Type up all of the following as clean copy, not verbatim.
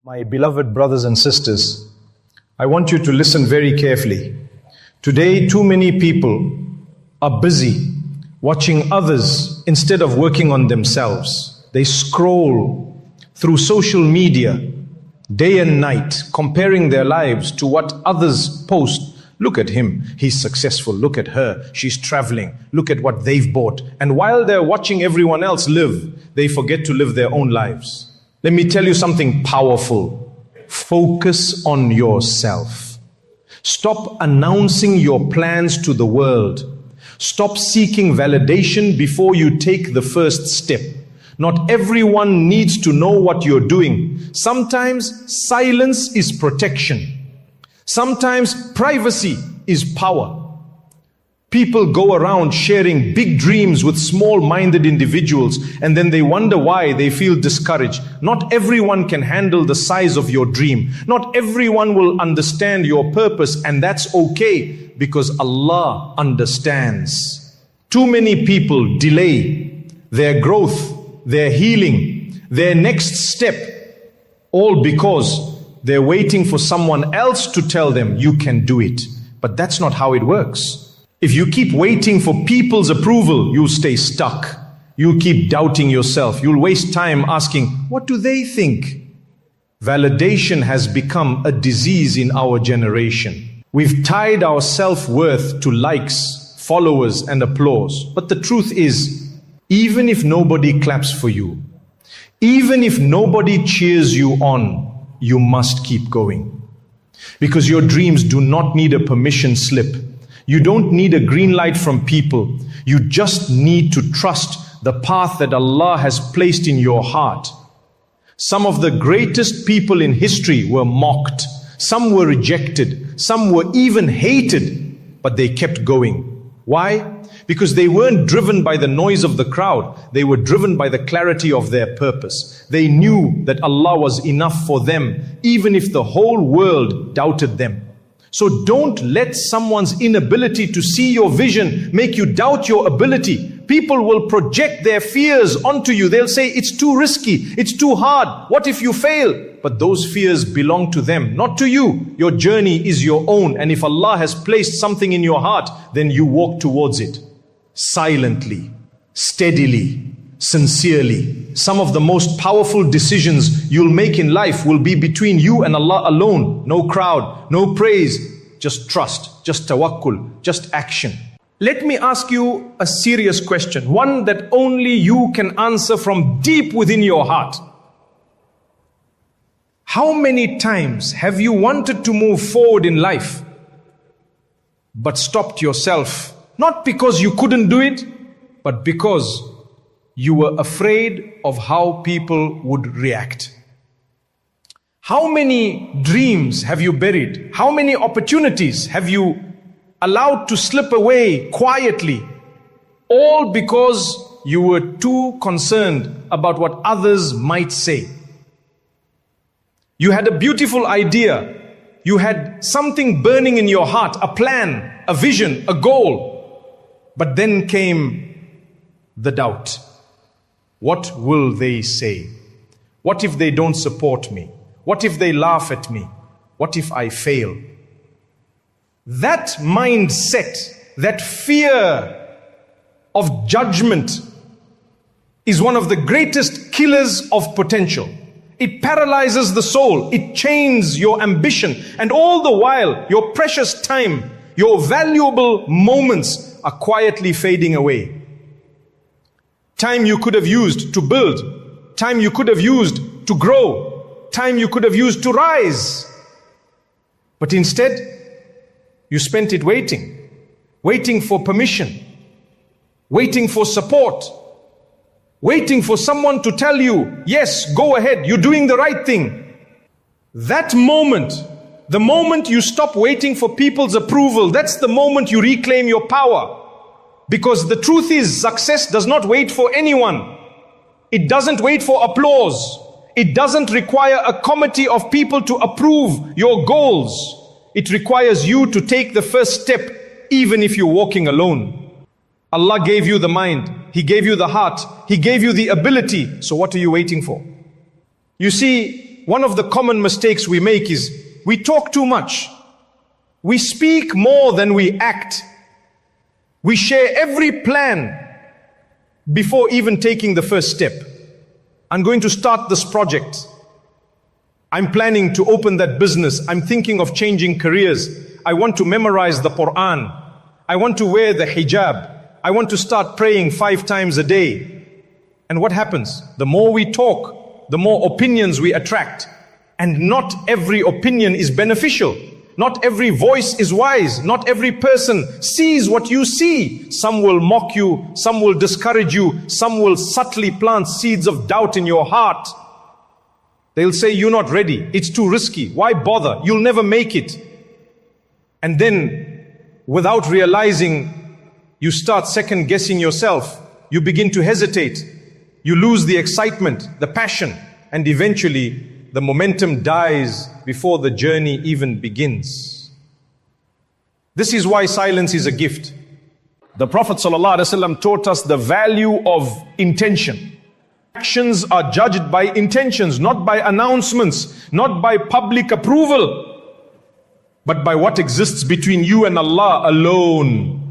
My beloved brothers and sisters, I want you to listen very carefully. Today, too many people are busy watching others instead of working on themselves. They scroll through social media day and night, comparing their lives to what others post. Look at him, he's successful. Look at her, she's traveling. Look at what they've bought. And while they're watching everyone else live, they forget to live their own lives. Let me tell you something powerful. Focus on yourself. Stop announcing your plans to the world. Stop seeking validation before you take the first step. Not everyone needs to know what you're doing. Sometimes silence is protection. Sometimes privacy is power. People go around sharing big dreams with small-minded individuals, and then they wonder why they feel discouraged. Not everyone can handle the size of your dream. Not everyone will understand your purpose, and that's okay, because Allah understands. Too many people delay their growth, their healing, their next step, all because they're waiting for someone else to tell them you can do it. But that's not how it works. If you keep waiting for people's approval, you'll stay stuck. You'll keep doubting yourself. You'll waste time asking, what do they think? Validation has become a disease in our generation. We've tied our self-worth to likes, followers, and applause. But the truth is, even if nobody claps for you, even if nobody cheers you on, you must keep going. Because your dreams do not need a permission slip. You don't need a green light from people. You just need to trust the path that Allah has placed in your heart. Some of the greatest people in history were mocked. Some were rejected. Some were even hated. But they kept going. Why? Because they weren't driven by the noise of the crowd. They were driven by the clarity of their purpose. They knew that Allah was enough for them, even if the whole world doubted them. So don't let someone's inability to see your vision make you doubt your ability. People will project their fears onto you. They'll say, it's too risky, it's too hard. What if you fail? But those fears belong to them, not to you. Your journey is your own. And if Allah has placed something in your heart, then you walk towards it. Silently, steadily, sincerely. Some of the most powerful decisions you'll make in life will be between you and Allah alone. No crowd, no praise, just trust, just tawakkul, just action. Let me ask you a serious question, one that only you can answer from deep within your heart. How many times have you wanted to move forward in life, but stopped yourself? Not because you couldn't do it, but because you were afraid of how people would react. How many dreams have you buried? How many opportunities have you allowed to slip away quietly? All because you were too concerned about what others might say. You had a beautiful idea. You had something burning in your heart, a plan, a vision, a goal. But then came the doubt. What will they say? What if they don't support me? What if they laugh at me? What if I fail? That mindset, that fear of judgment is one of the greatest killers of potential. It paralyzes the soul. It chains your ambition. And all the while, your precious time, your valuable moments are quietly fading away. Time you could have used to build, time you could have used to grow, time you could have used to rise. But instead, you spent it waiting for permission, waiting for support, waiting for someone to tell you, yes, go ahead, you're doing the right thing. That moment, the moment you stop waiting for people's approval, that's the moment you reclaim your power. Because the truth is, success does not wait for anyone. It doesn't wait for applause. It doesn't require a committee of people to approve your goals. It requires you to take the first step, even if you're walking alone. Allah gave you the mind. He gave you the heart. He gave you the ability. So what are you waiting for? You see, one of the common mistakes we make is we talk too much. We speak more than we act. We share every plan before even taking the first step. I'm going to start this project. I'm planning to open that business. I'm thinking of changing careers. I want to memorize the Quran. I want to wear the hijab. I want to start praying 5 times a day. And what happens? The more we talk, the more opinions we attract. And not every opinion is beneficial. Not every voice is wise. Not every person sees what you see. Some will mock you. Some will discourage you. Some will subtly plant seeds of doubt in your heart. They'll say, you're not ready. It's too risky. Why bother? You'll never make it. And then, without realizing, you start second guessing yourself. You begin to hesitate. You lose the excitement, the passion, and eventually the momentum dies before the journey even begins. This is why silence is a gift. The Prophet ﷺ taught us the value of intention. Actions are judged by intentions, not by announcements, not by public approval, but by what exists between you and Allah alone.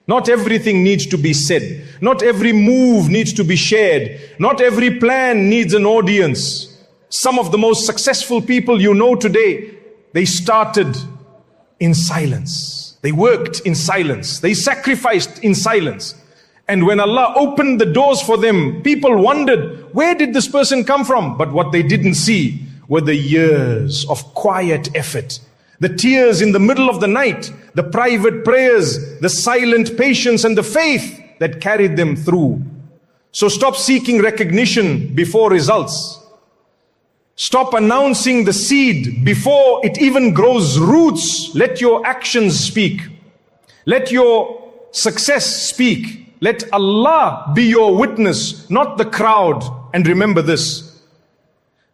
Not everything needs to be said. Not every move needs to be shared. Not every plan needs an audience. Some of the most successful people you know today, they started in silence. They worked in silence. They sacrificed in silence. And when Allah opened the doors for them, people wondered, where did this person come from? But what they didn't see were the years of quiet effort, the tears in the middle of the night, the private prayers, the silent patience and the faith that carried them through. So stop seeking recognition before results. Stop announcing the seed before it even grows roots. Let your actions speak. Let your success speak. Let Allah be your witness, not the crowd. And remember this,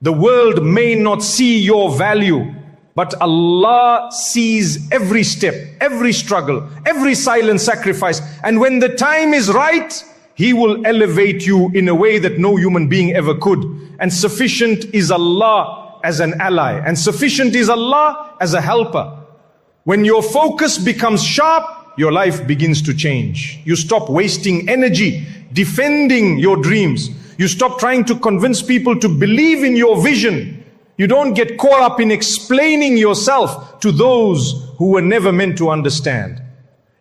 the world may not see your value, but Allah sees every step, every struggle, every silent sacrifice. And when the time is right, He will elevate you in a way that no human being ever could. And sufficient is Allah as an ally. And sufficient is Allah as a helper. When your focus becomes sharp, your life begins to change. You stop wasting energy defending your dreams. You stop trying to convince people to believe in your vision. You don't get caught up in explaining yourself to those who were never meant to understand.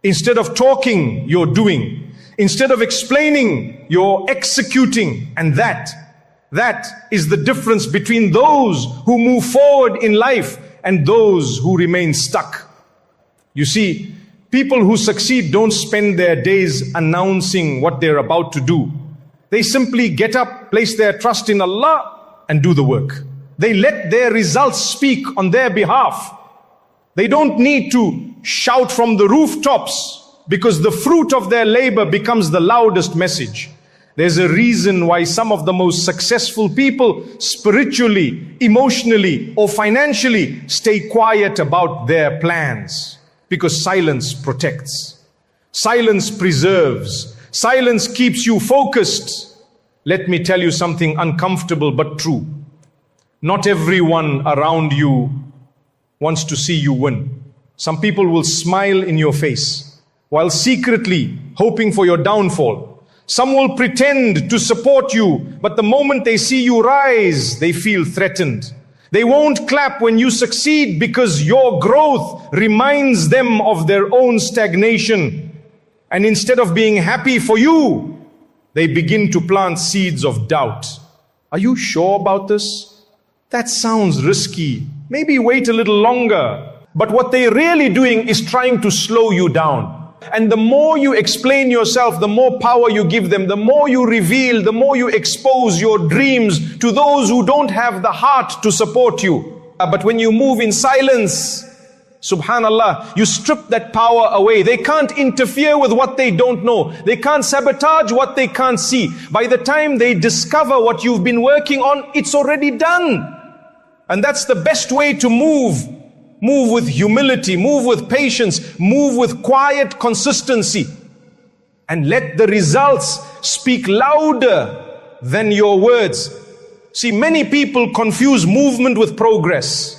Instead of talking, you're doing. Instead of explaining, you're executing. And that is the difference between those who move forward in life and those who remain stuck. You see, people who succeed don't spend their days announcing what they're about to do. They simply get up, place their trust in Allah, and do the work. They let their results speak on their behalf. They don't need to shout from the rooftops, because the fruit of their labor becomes the loudest message. There's a reason why some of the most successful people, spiritually, emotionally, or financially, stay quiet about their plans. Because silence protects. Silence preserves. Silence keeps you focused. Let me tell you something uncomfortable but true. Not everyone around you wants to see you win. Some people will smile in your face while secretly hoping for your downfall. Some will pretend to support you, but the moment they see you rise, they feel threatened. They won't clap when you succeed because your growth reminds them of their own stagnation. And instead of being happy for you, they begin to plant seeds of doubt. Are you sure about this? That sounds risky. Maybe wait a little longer. But what they're really doing is trying to slow you down. And the more you explain yourself, the more power you give them, the more you reveal, the more you expose your dreams to those who don't have the heart to support you. But when you move in silence, subhanallah, you strip that power away. They can't interfere with what they don't know. They can't sabotage what they can't see. By the time they discover what you've been working on, it's already done. And that's the best way to move. Move with humility, move with patience, move with quiet consistency. And let the results speak louder than your words. See, many people confuse movement with progress.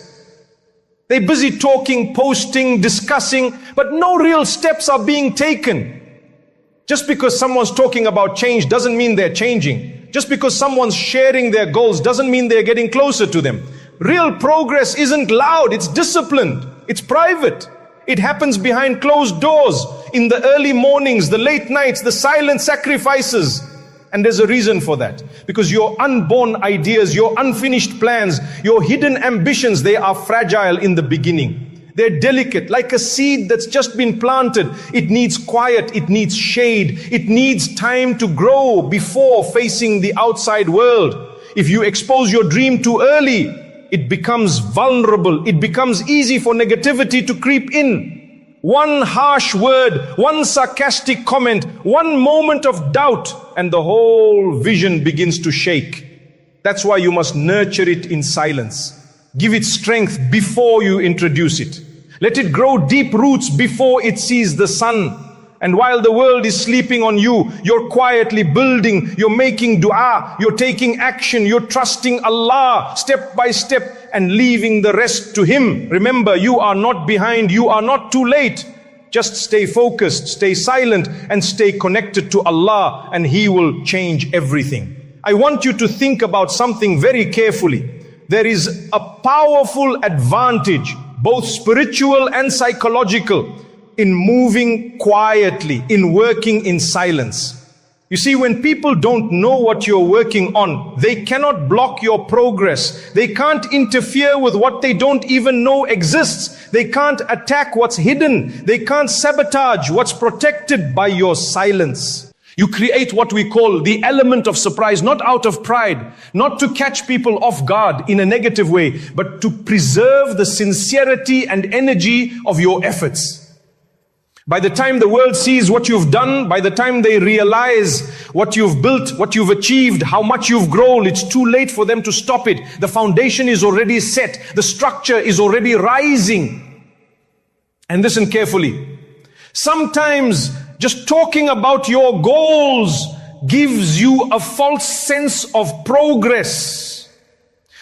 They're busy talking, posting, discussing, but no real steps are being taken. Just because someone's talking about change doesn't mean they're changing. Just because someone's sharing their goals doesn't mean they're getting closer to them. Real progress isn't loud, it's disciplined, it's private. It happens behind closed doors, in the early mornings, the late nights, the silent sacrifices. And there's a reason for that. Because your unborn ideas, your unfinished plans, your hidden ambitions, they are fragile in the beginning. They're delicate, like a seed that's just been planted. It needs quiet, it needs shade, it needs time to grow before facing the outside world. If you expose your dream too early, it becomes vulnerable. It becomes easy for negativity to creep in. One harsh word, one sarcastic comment, one moment of doubt, and the whole vision begins to shake. That's why you must nurture it in silence. Give it strength before you introduce it. Let it grow deep roots before it sees the sun. And while the world is sleeping on you, you're quietly building, you're making dua, you're taking action, you're trusting Allah step by step and leaving the rest to Him. Remember, you are not behind, you are not too late. Just stay focused, stay silent, and stay connected to Allah, and He will change everything. I want you to think about something very carefully. There is a powerful advantage, both spiritual and psychological, in moving quietly, in working in silence. You see, when people don't know what you're working on, they cannot block your progress. They can't interfere with what they don't even know exists. They can't attack what's hidden. They can't sabotage what's protected by your silence. You create what we call the element of surprise, not out of pride, not to catch people off guard in a negative way, but to preserve the sincerity and energy of your efforts. By the time the world sees what you've done, by the time they realize what you've built, what you've achieved, how much you've grown, it's too late for them to stop it. The foundation is already set. The structure is already rising. And listen carefully. Sometimes just talking about your goals gives you a false sense of progress.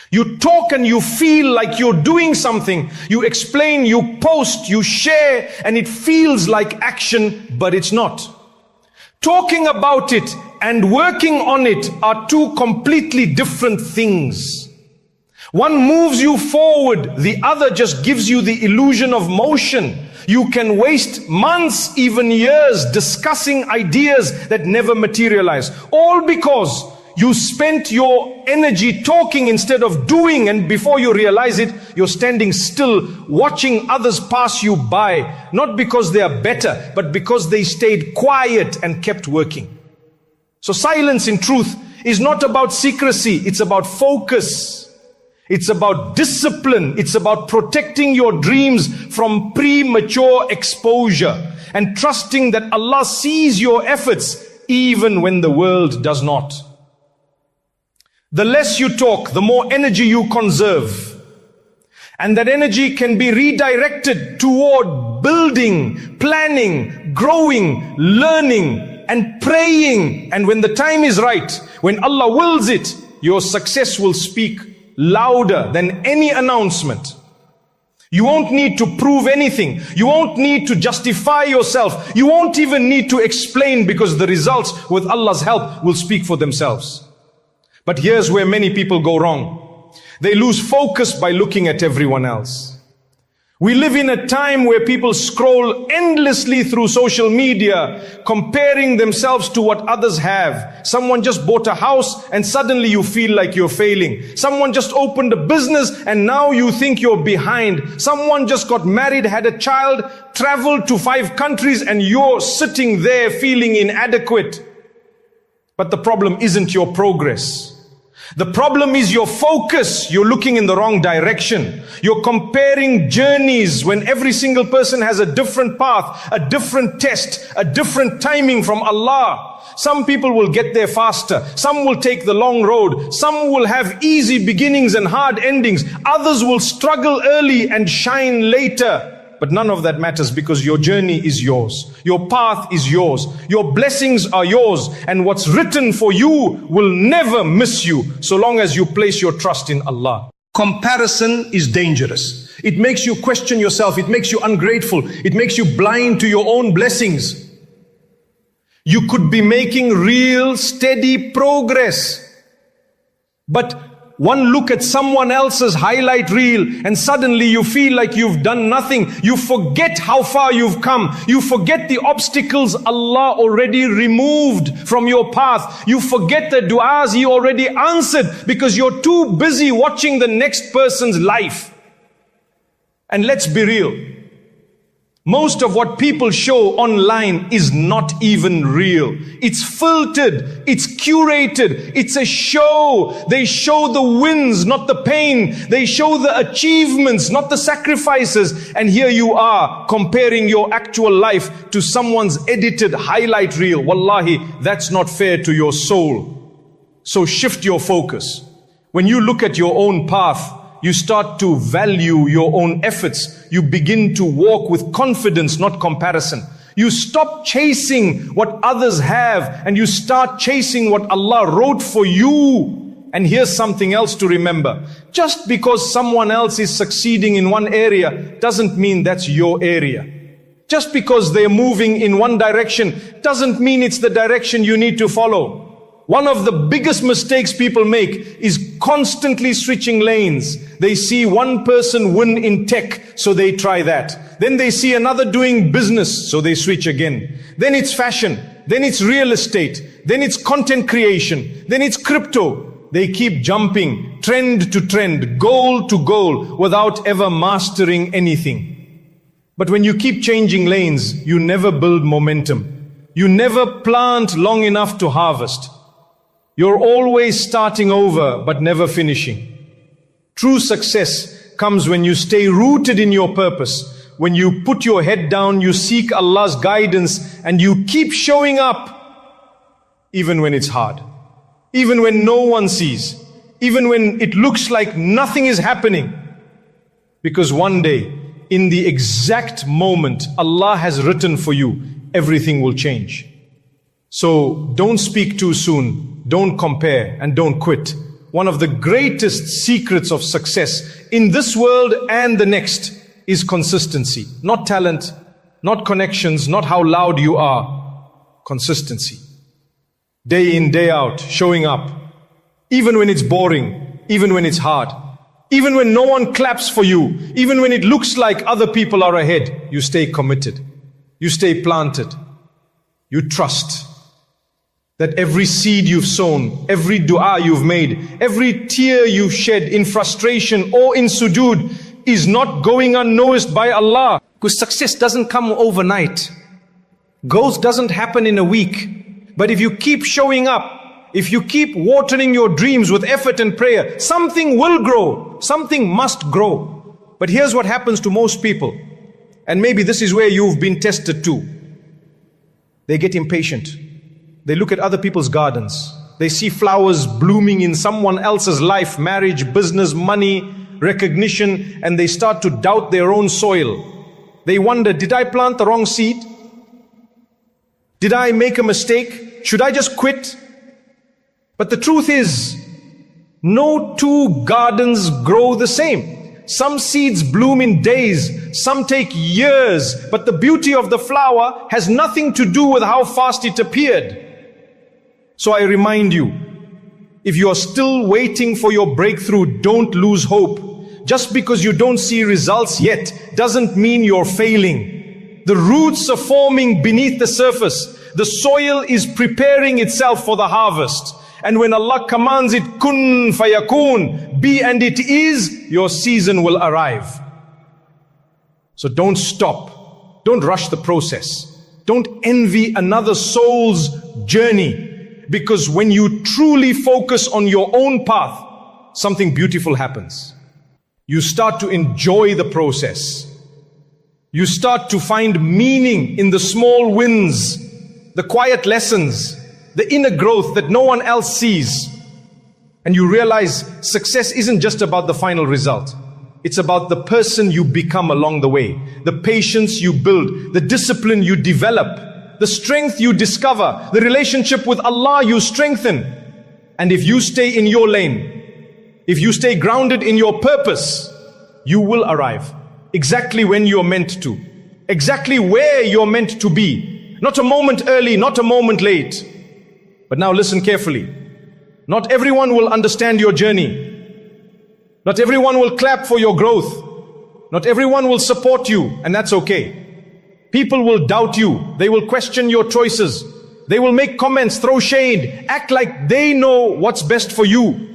You talk and you feel like you're doing something. You explain, you post, you share, and it feels like action, but it's not. Talking about it and working on it are two completely different things. One moves you forward, the other just gives you the illusion of motion. You can waste months, even years, discussing ideas that never materialize. All because you spent your energy talking instead of doing, and before you realize it, you're standing still, watching others pass you by, not because they are better, but because they stayed quiet and kept working. So silence, in truth, is not about secrecy, it's about focus. It's about discipline. It's about protecting your dreams from premature exposure and trusting that Allah sees your efforts even when the world does not. The less you talk, the more energy you conserve. And that energy can be redirected toward building, planning, growing, learning, and praying. And when the time is right, when Allah wills it, your success will speak louder than any announcement. You won't need to prove anything. You won't need to justify yourself. You won't even need to explain, because the results, with Allah's help, will speak for themselves. But here's where many people go wrong. They lose focus by looking at everyone else. We live in a time where people scroll endlessly through social media, comparing themselves to what others have. Someone just bought a house and suddenly you feel like you're failing. Someone just opened a business and now you think you're behind. Someone just got married, had a child, traveled to 5 countries, and you're sitting there feeling inadequate. But the problem isn't your progress. The problem is your focus. You're looking in the wrong direction. You're comparing journeys when every single person has a different path, a different test, a different timing from Allah. Some people will get there faster. Some will take the long road. Some will have easy beginnings and hard endings. Others will struggle early and shine later. But none of that matters because your journey is yours. Your path is yours. Your blessings are yours. And what's written for you will never miss you so long as you place your trust in Allah. Comparison is dangerous. It makes you question yourself. It makes you ungrateful. It makes you blind to your own blessings. You could be making real, steady progress. But one look at someone else's highlight reel and suddenly you feel like you've done nothing. You forget how far you've come. You forget the obstacles Allah already removed from your path. You forget the du'as He already answered because you're too busy watching the next person's life. And let's be real. Most of what people show online is not even real. It's filtered, it's curated, it's a show. They show the wins, not the pain. They show the achievements, not the sacrifices. And here you are comparing your actual life to someone's edited highlight reel. Wallahi, that's not fair to your soul. So shift your focus. When you look at your own path, you start to value your own efforts. You begin to walk with confidence, not comparison. You stop chasing what others have and you start chasing what Allah wrote for you. And here's something else to remember. Just because someone else is succeeding in one area doesn't mean that's your area. Just because they're moving in one direction doesn't mean it's the direction you need to follow. One of the biggest mistakes people make is constantly switching lanes. They see one person win in tech, so they try that. Then they see another doing business, so they switch again. Then it's fashion. Then it's real estate. Then it's content creation. Then it's crypto. They keep jumping trend to trend, goal to goal, without ever mastering anything. But when you keep changing lanes, you never build momentum. You never plant long enough to harvest. You're always starting over, but never finishing. True success comes when you stay rooted in your purpose. When you put your head down, you seek Allah's guidance, and you keep showing up, even when it's hard. Even when no one sees. Even when it looks like nothing is happening. Because one day, in the exact moment Allah has written for you, everything will change. So don't speak too soon. Don't compare and don't quit. One of the greatest secrets of success in this world and the next is consistency. Not talent, not connections, not how loud you are. Consistency. Day in, day out, showing up. Even when it's boring, even when it's hard. Even when no one claps for you, even when it looks like other people are ahead, you stay committed. You stay planted. You trust that every seed you've sown, every dua you've made, every tear you've shed in frustration or in sujood is not going unnoticed by Allah. Because success doesn't come overnight. Growth doesn't happen in a week. But if you keep showing up, if you keep watering your dreams with effort and prayer, something will grow. Something must grow. But here's what happens to most people. And maybe this is where you've been tested too. They get impatient. They look at other people's gardens. They see flowers blooming in someone else's life, marriage, business, money, recognition, and they start to doubt their own soil. They wonder, did I plant the wrong seed? Did I make a mistake? Should I just quit? But the truth is, no two gardens grow the same. Some seeds bloom in days, some take years, but the beauty of the flower has nothing to do with how fast it appeared. So I remind you, if you are still waiting for your breakthrough, don't lose hope. Just because you don't see results yet doesn't mean you're failing. The roots are forming beneath the surface. The soil is preparing itself for the harvest. And when Allah commands it, kun fayakun, be and it is, your season will arrive. So don't stop. Don't rush the process. Don't envy another soul's journey. Because when you truly focus on your own path, something beautiful happens. You start to enjoy the process. You start to find meaning in the small wins, the quiet lessons, the inner growth that no one else sees. And you realize success isn't just about the final result. It's about the person you become along the way, the patience you build, the discipline you develop, the strength you discover, the relationship with Allah you strengthen. And if you stay in your lane, if you stay grounded in your purpose, you will arrive exactly when you're meant to, exactly where you're meant to be. Not a moment early, not a moment late. But now listen carefully. Not everyone will understand your journey. Not everyone will clap for your growth. Not everyone will support you, and that's okay. People will doubt you. They will question your choices. They will make comments, throw shade, act like they know what's best for you.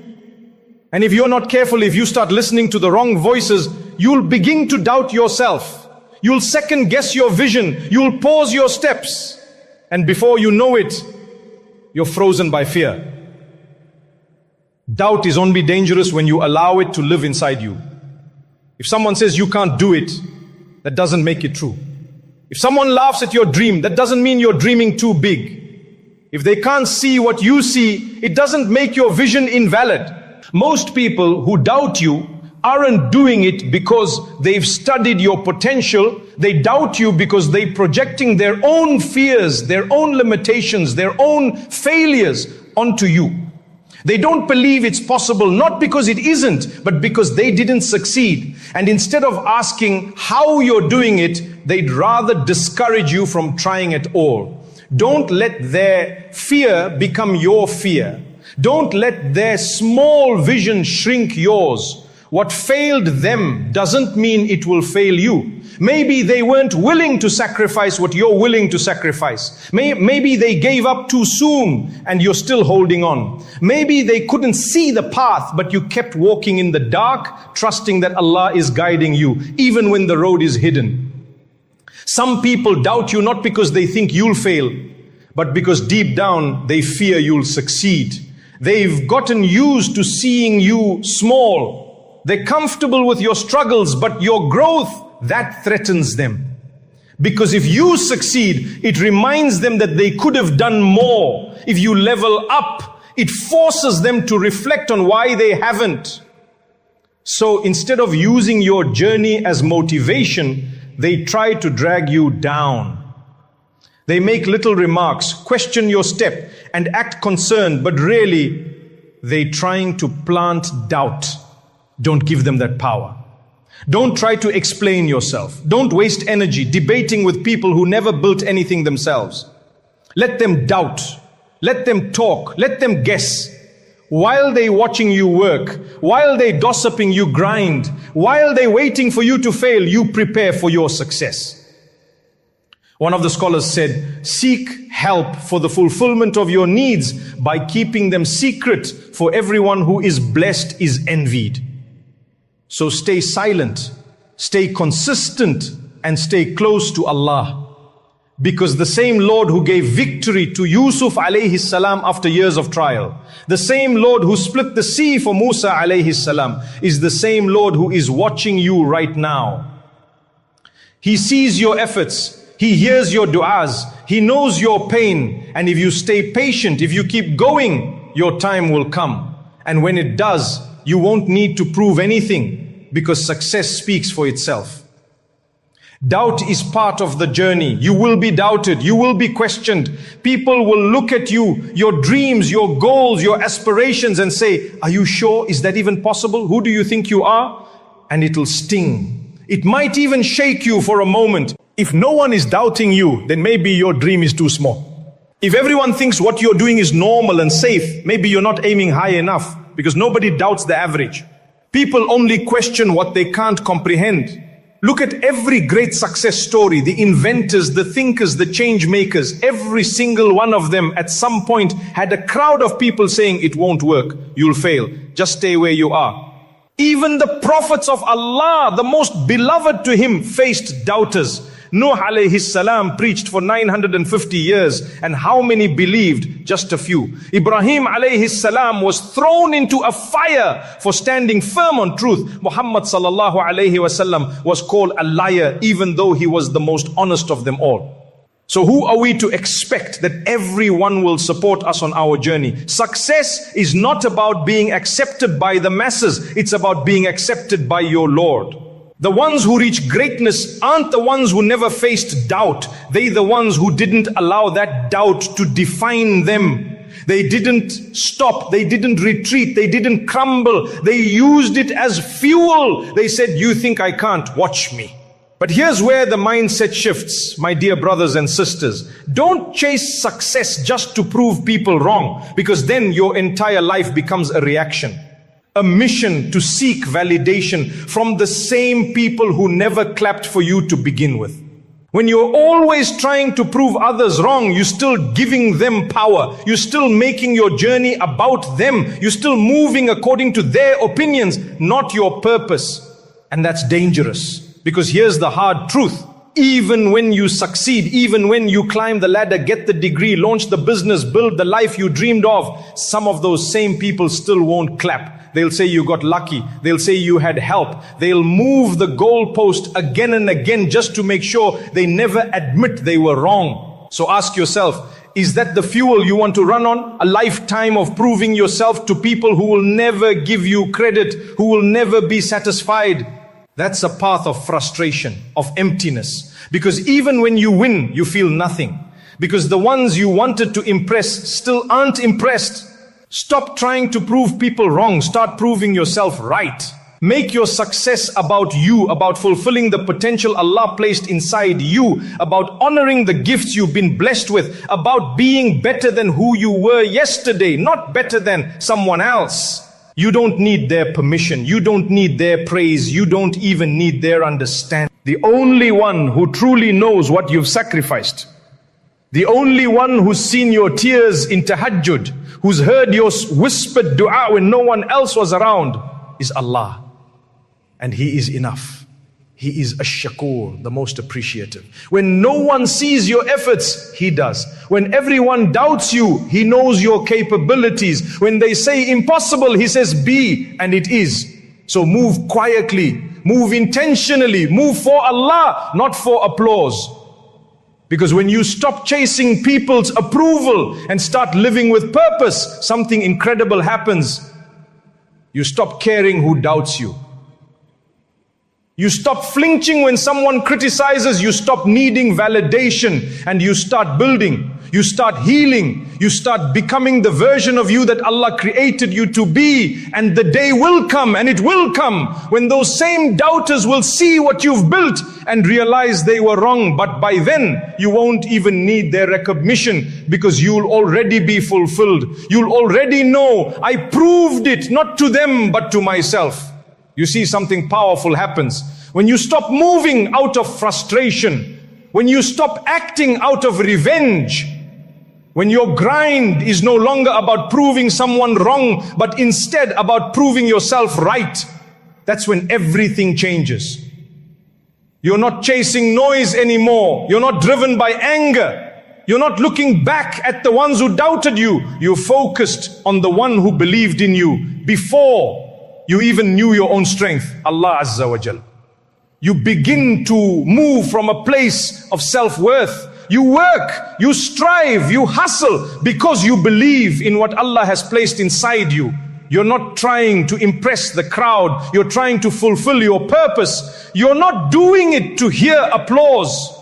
And if you're not careful, if you start listening to the wrong voices, you'll begin to doubt yourself. You'll second guess your vision. You'll pause your steps. And before you know it, you're frozen by fear. Doubt is only dangerous when you allow it to live inside you. If someone says you can't do it, that doesn't make it true. If someone laughs at your dream, that doesn't mean you're dreaming too big. If they can't see what you see, it doesn't make your vision invalid. Most people who doubt you aren't doing it because they've studied your potential. They doubt you because they're projecting their own fears, their own limitations, their own failures onto you. They don't believe it's possible, not because it isn't, but because they didn't succeed. And instead of asking how you're doing it, they'd rather discourage you from trying at all. Don't let their fear become your fear. Don't let their small vision shrink yours. What failed them doesn't mean it will fail you. Maybe they weren't willing to sacrifice what you're willing to sacrifice. Maybe they gave up too soon and you're still holding on. Maybe they couldn't see the path, but you kept walking in the dark, trusting that Allah is guiding you, even when the road is hidden. Some people doubt you not because they think you'll fail, but because deep down they fear you'll succeed. They've gotten used to seeing you small. They're comfortable with your struggles, but your growth, that threatens them. Because if you succeed, it reminds them that they could have done more. If you level up, it forces them to reflect on why they haven't. So instead of using your journey as motivation, they try to drag you down. They make little remarks, question your step, and act concerned, but really, they're trying to plant doubt. Don't give them that power. Don't try to explain yourself. Don't waste energy debating with people who never built anything themselves. Let them doubt. Let them talk. Let them guess. While they're watching you work, while they're gossiping you grind, while they're waiting for you to fail, you prepare for your success. One of the scholars said, seek help for the fulfillment of your needs by keeping them secret, for everyone who is blessed is envied. So stay silent, stay consistent, and stay close to Allah. Because the same Lord who gave victory to Yusuf alayhi salam after years of trial, the same Lord who split the sea for Musa alayhi salam, is the same Lord who is watching you right now. He sees your efforts. He hears your du'as. He knows your pain. And if you stay patient, if you keep going, your time will come. And when it does, you won't need to prove anything, because success speaks for itself. Doubt is part of the journey. You will be doubted. You will be questioned. People will look at you, your dreams, your goals, your aspirations, and say, are you sure? Is that even possible? Who do you think you are? And it'll sting. It might even shake you for a moment. If no one is doubting you, then maybe your dream is too small. If everyone thinks what you're doing is normal and safe, maybe you're not aiming high enough, because nobody doubts the average. People only question what they can't comprehend. Look at every great success story, the inventors, the thinkers, the change makers. Every single one of them at some point had a crowd of people saying, it won't work, you'll fail, just stay where you are. Even the prophets of Allah, the most beloved to him, faced doubters. Nuh alayhi salam preached for 950 years, and how many believed? Just a few. Ibrahim alayhi salam was thrown into a fire for standing firm on truth. Muhammad sallallahu alayhi wasallam was called a liar, even though he was the most honest of them all. So who are we to expect that everyone will support us on our journey? Success is not about being accepted by the masses. It's about being accepted by your Lord. The ones who reach greatness aren't the ones who never faced doubt. They're the ones who didn't allow that doubt to define them. They didn't stop. They didn't retreat. They didn't crumble. They used it as fuel. They said, you think I can't? Watch me. But here's where the mindset shifts, my dear brothers and sisters. Don't chase success just to prove people wrong, because then your entire life becomes a reaction. A mission to seek validation from the same people who never clapped for you to begin with. When you're always trying to prove others wrong, you're still giving them power. You're still making your journey about them. You're still moving according to their opinions, not your purpose. And that's dangerous, because here's the hard truth. Even when you succeed, even when you climb the ladder, get the degree, launch the business, build the life you dreamed of, some of those same people still won't clap. They'll say you got lucky. They'll say you had help. They'll move the goalpost again and again just to make sure they never admit they were wrong. So ask yourself, is that the fuel you want to run on? A lifetime of proving yourself to people who will never give you credit, who will never be satisfied? That's a path of frustration, of emptiness. Because even when you win, you feel nothing. Because the ones you wanted to impress still aren't impressed. Stop trying to prove people wrong. Start proving yourself right. Make your success about you, about fulfilling the potential Allah placed inside you, about honoring the gifts you've been blessed with, about being better than who you were yesterday, not better than someone else. You don't need their permission. You don't need their praise. You don't even need their understanding. The only one who truly knows what you've sacrificed, the only one who's seen your tears in tahajjud, who's heard your whispered dua when no one else was around, is Allah. And He is enough. He is ash-shakur, the most appreciative. When no one sees your efforts, He does. When everyone doubts you, He knows your capabilities. When they say impossible, He says be, and it is. So move quietly, move intentionally, move for Allah, not for applause. Because when you stop chasing people's approval and start living with purpose, something incredible happens. You stop caring who doubts you. You stop flinching when someone criticizes. You stop needing validation and you start building. You start healing. You start becoming the version of you that Allah created you to be. And the day will come, and it will come, when those same doubters will see what you've built and realize they were wrong. But by then, you won't even need their recognition, because you'll already be fulfilled. You'll already know, I proved it, not to them, but to myself. You see, something powerful happens when you stop moving out of frustration, when you stop acting out of revenge, when your grind is no longer about proving someone wrong, but instead about proving yourself right. That's when everything changes. You're not chasing noise anymore. You're not driven by anger. You're not looking back at the ones who doubted you. You're focused on the one who believed in you before you even knew your own strength, Allah Azza wa Jal. You begin to move from a place of self-worth. You work, you strive, you hustle because you believe in what Allah has placed inside you. You're not trying to impress the crowd. You're trying to fulfill your purpose. You're not doing it to hear applause.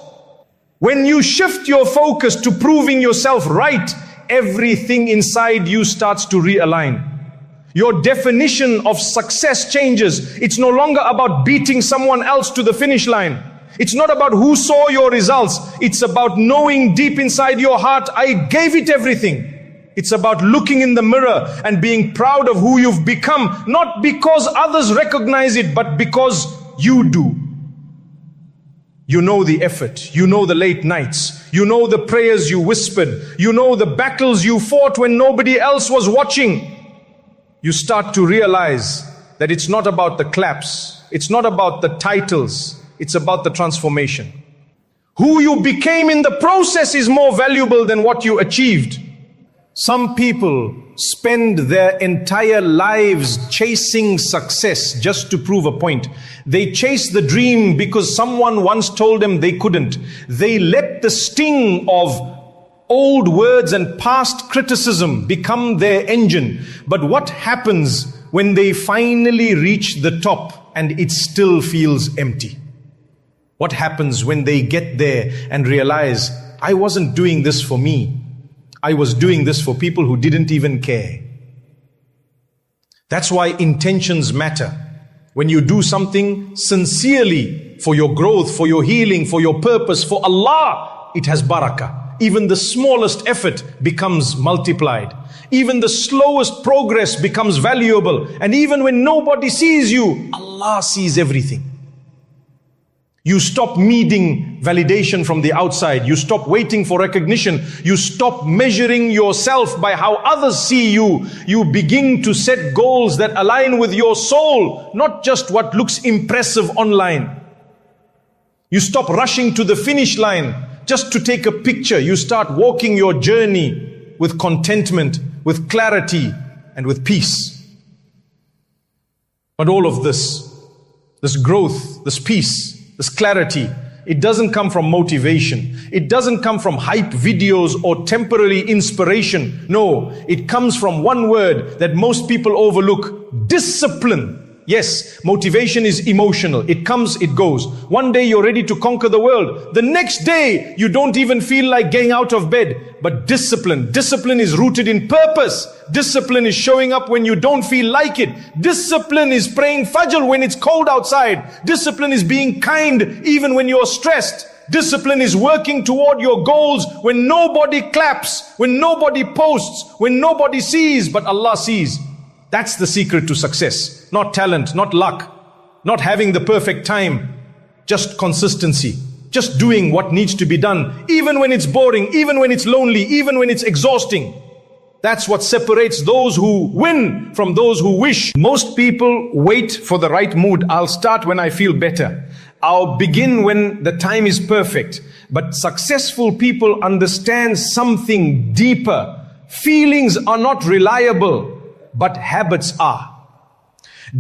When you shift your focus to proving yourself right, everything inside you starts to realign. Your definition of success changes. It's no longer about beating someone else to the finish line. It's not about who saw your results. It's about knowing deep inside your heart, I gave it everything. It's about looking in the mirror and being proud of who you've become, not because others recognize it, but because you do. You know the effort, you know the late nights, you know the prayers you whispered, you know the battles you fought when nobody else was watching. You start to realize that it's not about the claps, it's not about the titles, it's about the transformation. Who you became in the process is more valuable than what you achieved. Some people spend their entire lives chasing success just to prove a point. They chase the dream because someone once told them they couldn't. They let the sting of old words and past criticism become their engine. But what happens when they finally reach the top and it still feels empty? What happens when they get there and realize, I wasn't doing this for me. I was doing this for people who didn't even care. That's why intentions matter. When you do something sincerely for your growth, for your healing, for your purpose, for Allah, it has barakah. Even the smallest effort becomes multiplied. Even the slowest progress becomes valuable. And even when nobody sees you, Allah sees everything. You stop needing validation from the outside. You stop waiting for recognition. You stop measuring yourself by how others see you. You begin to set goals that align with your soul, not just what looks impressive online. You stop rushing to the finish line just to take a picture. You start walking your journey with contentment, with clarity, and with peace. But all of this growth, this peace, this clarity, it doesn't come from motivation. It doesn't come from hype videos or temporary inspiration. No, it comes from one word that most people overlook: discipline. Yes, motivation is emotional. It comes, it goes. One day you're ready to conquer the world. The next day you don't even feel like getting out of bed. But discipline is rooted in purpose. Discipline is showing up when you don't feel like it. Discipline is praying Fajr when it's cold outside. Discipline is being kind even when you're stressed. Discipline is working toward your goals when nobody claps, when nobody posts, when nobody sees, but Allah sees. That's the secret to success. Not talent, not luck, not having the perfect time, just consistency, just doing what needs to be done, even when it's boring, even when it's lonely, even when it's exhausting. That's what separates those who win from those who wish. Most people wait for the right mood. I'll start when I feel better. I'll begin when the time is perfect. But successful people understand something deeper. Feelings are not reliable, but habits are.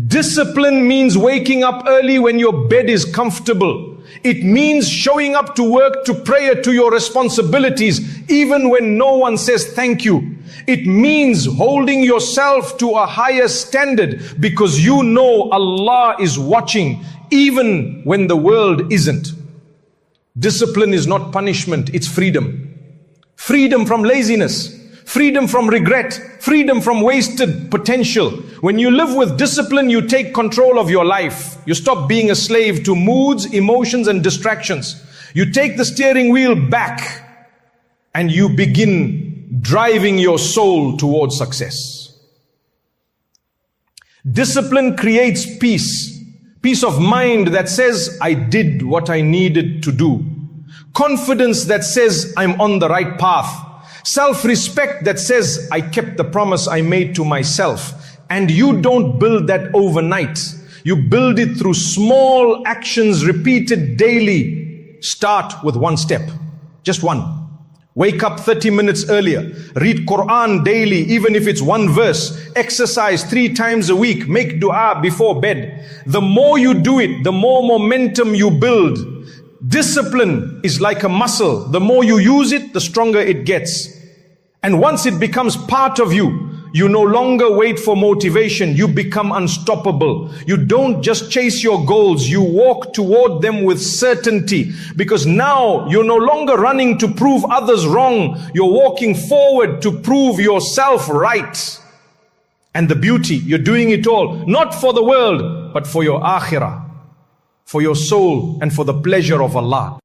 Discipline means waking up early when your bed is comfortable. It means showing up to work, to prayer, to your responsibilities, even when no one says thank you. It means holding yourself to a higher standard because you know Allah is watching, even when the world isn't. Discipline is not punishment, it's freedom. Freedom from laziness. Freedom from regret, freedom from wasted potential. When you live with discipline, you take control of your life. You stop being a slave to moods, emotions, and distractions. You take the steering wheel back and you begin driving your soul towards success. Discipline creates peace. Peace of mind that says, I did what I needed to do. Confidence that says, I'm on the right path. Self-respect that says, I kept the promise I made to myself. And you don't build that overnight. You build it through small actions repeated daily. Start with one step. Just one. Wake up 30 minutes earlier. Read Quran daily, even if it's one verse. Exercise 3 times a week. Make dua before bed. The more you do it, the more momentum you build. Discipline is like a muscle. The more you use it, the stronger it gets. And once it becomes part of you, you no longer wait for motivation. You become unstoppable. You don't just chase your goals. You walk toward them with certainty. Because now you're no longer running to prove others wrong. You're walking forward to prove yourself right. And the beauty, you're doing it all, not for the world, but for your akhirah, for your soul, and for the pleasure of Allah.